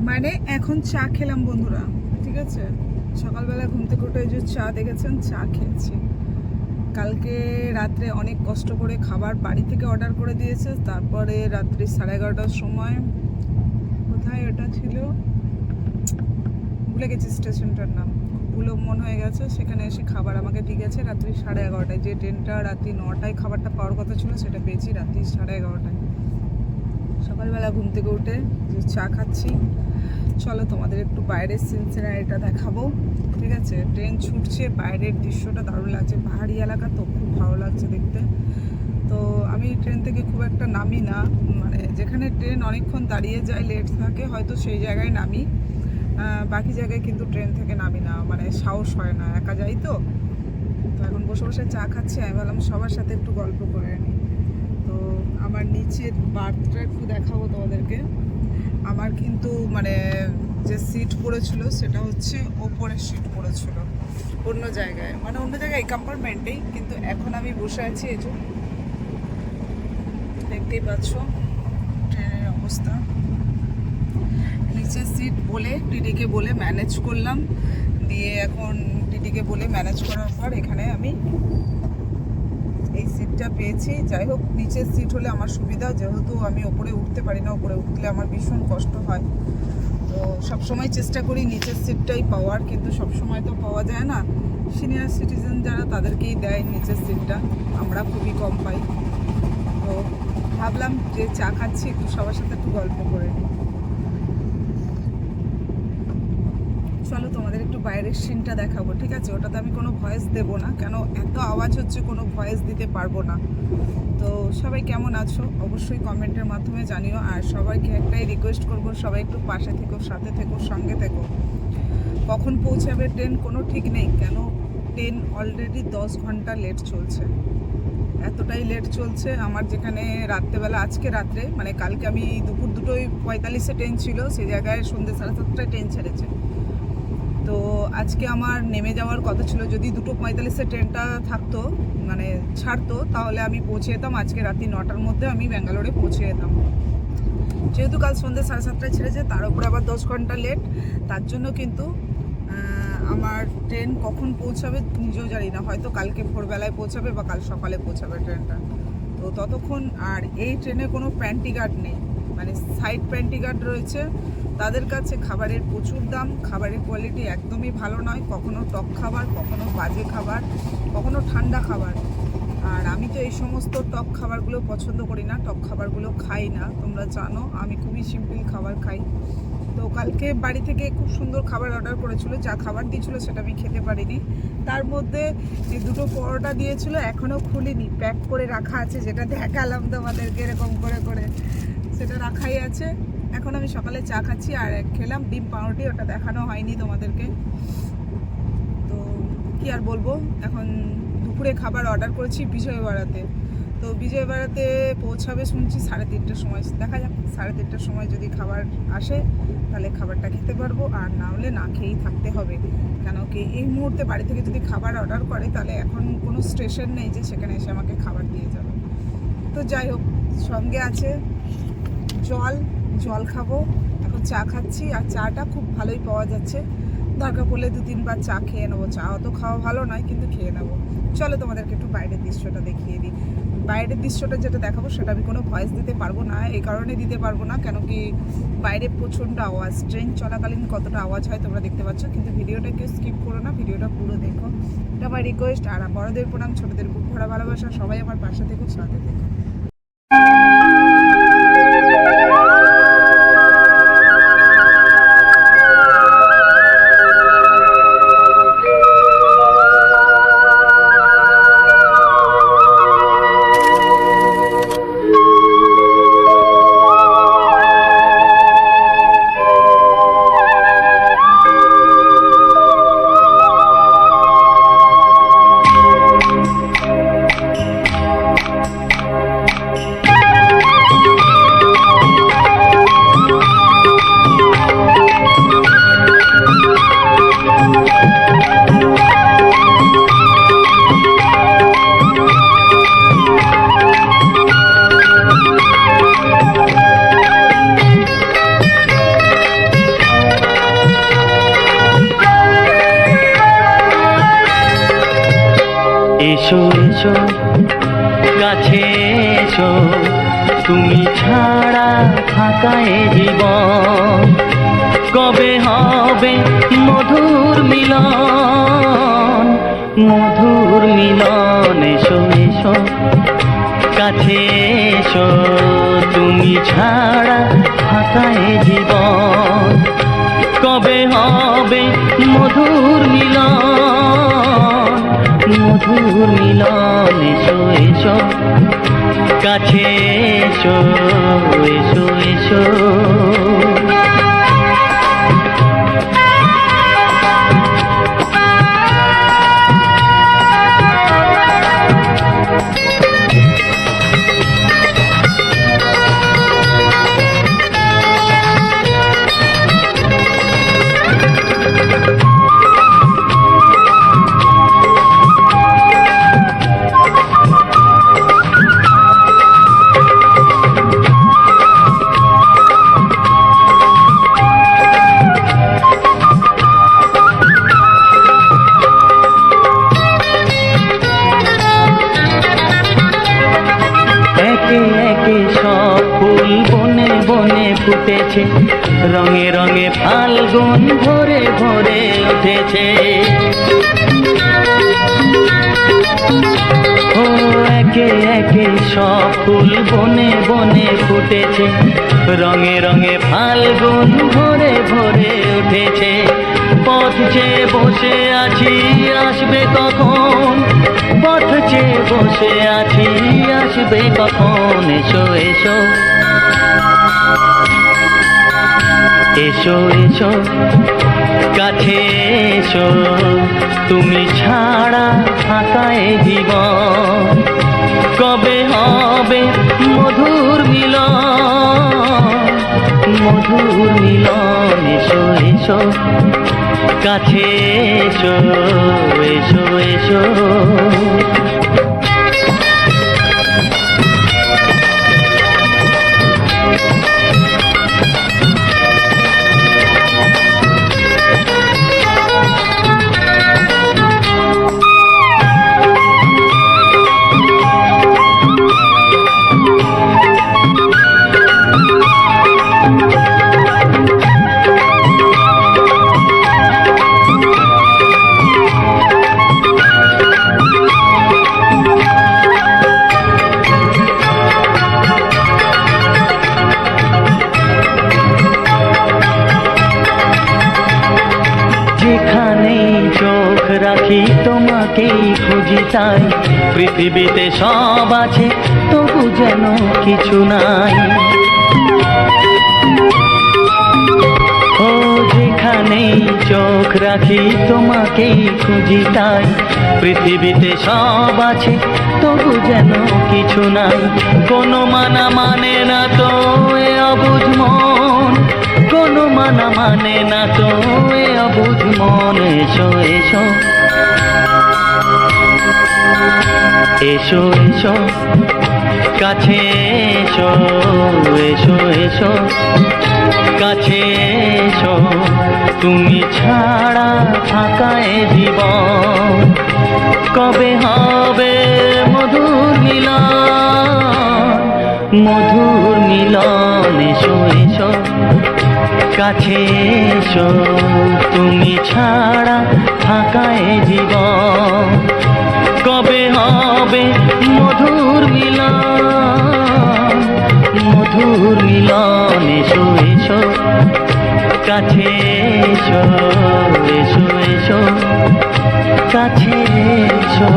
মানে এখন চা খেলাম বন্ধুরা, ঠিক আছে। সকালবেলা ঘুম থেকে উঠে যে চা দেখেছেন, চা খেয়েছি। কালকে রাত্রে অনেক কষ্ট করে খাবার বাড়ি থেকে অর্ডার করে দিয়েছে। তারপরে রাত্রি 11:30টার সময়, কোথায় ওটা ছিল ভুলে গেছি স্টেশনটার নাম, ভুলো মন হয়ে গেছে। সেখানে এসে খাবার আমাকে দিয়ে গেছে রাত্রি 11:30টায়। যে ট্রেনটা রাত্রি 9টায় খাবারটা পাওয়ার কথা ছিল সেটা পেয়েছি রাত্রি 11:30টায়। সকালবেলা ঘুম থেকে উঠে যে চা খাচ্ছি। চলো তোমাদের একটু বাইরের সিনসিনারিটা দেখাবো, ঠিক আছে। ট্রেন ছুটছে, বাইরের দৃশ্যটা দারুণ লাগছে, পাহাড়ি এলাকা তো খুব ভালো লাগছে দেখতে। তো আমি ট্রেন থেকে খুব একটা নামি না, মানে যেখানে ট্রেন অনেকক্ষণ দাঁড়িয়ে যায়, লেট থাকে, হয়তো সেই জায়গায় নামি। বাকি জায়গায় কিন্তু ট্রেন থেকে নামি না, মানে সাহস হয় না, একা যাই তো। তো এখন বসে বসে চা খাচ্ছি, আমি ভাবলাম সবার সাথে একটু গল্প করে নিই। তো আমার নিচের বার্থটা একটু দেখাবো তোমাদেরকে। আমার কিন্তু মানে যে সিট পড়েছিল সেটা হচ্ছে ওপরের সিট পড়েছিল, অন্য জায়গায়, মানে অন্য জায়গায় এই কম্পার্টমেন্টেই। কিন্তু এখন আমি বসে আছি, এই যে দেখতেই পাচ্ছ ট্রেনের অবস্থা। নিচের সিট বলে টিটিকে বলে ম্যানেজ করলাম, দিয়ে এখন টিটিকে বলে ম্যানেজ করার পর এখানে আমি এই সিটটা পেয়েছি। যাই হোক, নিচের সিট হলে আমার সুবিধা, যেহেতু আমি ওপরে উঠতে পারি না, ওপরে উঠলে আমার ভীষণ কষ্ট হয়। তো সবসময় চেষ্টা করি নিচের সিটটাই পাওয়ার, কিন্তু সবসময় তো পাওয়া যায় না। সিনিয়র সিটিজেন যারা তাদেরকেই দেয় নিচের সিটটা, আমরা খুবই কম পাই। তো ভাবলাম যে চা খাচ্ছি, একটু সবার সাথে একটু গল্প করে নিই। চলো তোমাদের একটু বাইরের সিনটা দেখাবো, ঠিক আছে। ওটাতে আমি কোনো ভয়েস দেবো না, কেন এত আওয়াজ হচ্ছে, কোনো ভয়েস দিতে পারবো না। তো সবাই কেমন আছো অবশ্যই কমেন্টের মাধ্যমে জানিও। আর সবাইকে একটাই রিকোয়েস্ট করবো, সবাই একটু পাশে থেকো, সাথে থেকো, সঙ্গে থেকো। কখন পৌঁছাবে ট্রেন কোনো ঠিক নেই, কেন ট্রেন অলরেডি 10 ঘন্টা লেট চলছে। এতটাই লেট চলছে আমার, যেখানে রাত্রেবেলা, আজকে রাত্রে মানে কালকে আমি দুপুর 2:45-এ ট্রেন ছিল, সেই জায়গায় সন্ধ্যে 7:30টায় ট্রেন ছেড়েছে। তো আজকে আমার নেমে যাওয়ার কথা ছিল, যদি 2:45-এ ট্রেনটা থাকতো, মানে ছাড়তো, তাহলে আমি পৌঁছে যেতাম আজকে রাত্রি 9টার মধ্যে, আমি ব্যাঙ্গালোরে পৌঁছে যেতাম। যেহেতু কাল সন্ধ্যে 7:30টায় ছেড়েছে, তার উপরে আবার 10 ঘন্টা লেট, তার জন্য কিন্তু আমার ট্রেন কখন পৌঁছাবে নিজেও জানি না। হয়তো কালকে ভোরবেলায় পৌঁছাবে বা কাল সকালে পৌঁছাবে ট্রেনটা। তো ততক্ষণ, আর এই ট্রেনে কোনো প্যান্টি গার্ড নেই, মানে সাইড প্যান্টি গার্ড রয়েছে, তাদের কাছে খাবারের প্রচুর দাম, খাবারের কোয়ালিটি একদমই ভালো নয়, কখনো টক খাবার, কখনো বাজে খাবার, কখনো ঠান্ডা খাবার। আর আমি তো এই সমস্ত টক খাবারগুলো পছন্দ করি না, টক খাবারগুলো খাই না, তোমরা জানো আমি খুবই সিম্পল খাবার খাই। তো কালকে বাড়ি থেকে খুব সুন্দর খাবার অর্ডার করেছিল, যা খাবার দিয়েছিল সেটা আমি খেতে পারিনি। তার মধ্যে যে 2টো পরোটা দিয়েছিল এখনও খুলিনি, প্যাক করে রাখা আছে, যেটা দেখালাম তোমাদেরকে এরকম করে করে, সেটা রাখাই আছে। এখন আমি সকালে চা খাচ্ছি আর খেলাম ডিম পাউরুটি, ওটা দেখানো হয়নি তোমাদেরকে। তো কি আর বলবো, এখন দুপুরে খাবার অর্ডার করেছি বিজয়বাড়াতে। তো বিজয়বাড়াতে পৌঁছাবে শুনছি 3:30টার সময়, দেখা যাক 3:30টার সময় যদি খাবার আসে তাহলে খাবারটা খেতে পারবো, আর না হলে না খেয়েই থাকতে হবে। কেন কি এই মুহূর্তে বাড়ি থেকে যদি খাবার অর্ডার করে, তাহলে এখন কোনো স্টেশন নেই যে সেখানে এসে আমাকে খাবার দিয়ে যাবে। তো যাই হোক, সঙ্গে আছে জল খাবো। এখন চা খাচ্ছি, আর চাটা খুব ভালোই পাওয়া যাচ্ছে, দরকার পড়লে 2-3 বার চা খেয়ে নেবো। চা অত খাওয়া ভালো নয়, কিন্তু খেয়ে নেবো। চলো তোমাদেরকে একটু বাইরের দৃশ্যটা দেখিয়ে দিই। বাইরের দৃশ্যটা যেটা দেখাবো সেটা আমি কোনো ভয়েস দিতে পারবো না, এই কারণে দিতে পারবো না, কেন কি বাইরে প্রচণ্ড আওয়াজ, ট্রেন চলাকালীন কতটা আওয়াজ হয় তোমরা দেখতে পাচ্ছ। কিন্তু ভিডিওটা কেউ স্কিপ করো না, ভিডিওটা পুরো দেখো, এটা আমার রিকোয়েস্ট। আর বড়দের প্রণাম, ছোটদের বুক ভরা ভালোবাসা, সবাই আমার পাশে থেকো, সাথে থেকো। এসো এসো কাছে এসো, তুমি ছাড়া ফাঁকা এ জীবন, কবে হবে মধুর মিলন, মধুর মিলন। এসো এসো কাছে এসো, তুমি ছাড়া ফাঁকা এ জীবন, কবে হবে মধুর মিলন, মধুর মিলন। এসো এসো কাছে এসো, এসো এসো। একে একে সব ফুল বনে বনে ফুটেছে, রঙে রঙে ফাল্গুন ভরে ভরে উঠেছে। ও একে একে সব ফুল বনে বনে ফুটেছে, রঙে রঙে ফাল্গুন ভরে ভরে উঠেছে। পথ চেয়ে বসে আছি আসবে কখন, পথ চেয়ে বসে আছি আসবে কখন। এসো এসো এসো এসো কাছে এসো, তুমি ছাড়া ফাঁকা এ জীবন, কবে হবে মধুর মিলন, মধুর মিলন। এসো এসো কাছে এসো, এসো এসো। যেখানেই চোখ রাখি তোমাকেই খুঁজি তাই, পৃথিবীতে সব আছে তবু যেন কিছু নাই। ও যেখানেই চোখ রাখি তোমাকেই খুঁজি তাই, পৃথিবীতে সব আছে তবু যেন কিছু নাই। কোনো মানা মানে না তো এ অবুঝ মন, কোনো মানা মানে না তো এ অবুঝ মন। এসো এসো এসো এসো কাছে এসো, এসো এসো কাছে এসো, তুমি ছাড়া ফাঁকা এ জীবন, কবে হবে মধুর মিলন, মধুর মিলন। এসো এসো কাছে এসো, তুমি ছাড়া ফাঁকা এ জীবন, কবে হবে মধুর মিলন, মধুর মিলন। এসো এসো কাছে এসো, এসো এসো কাছে এসো।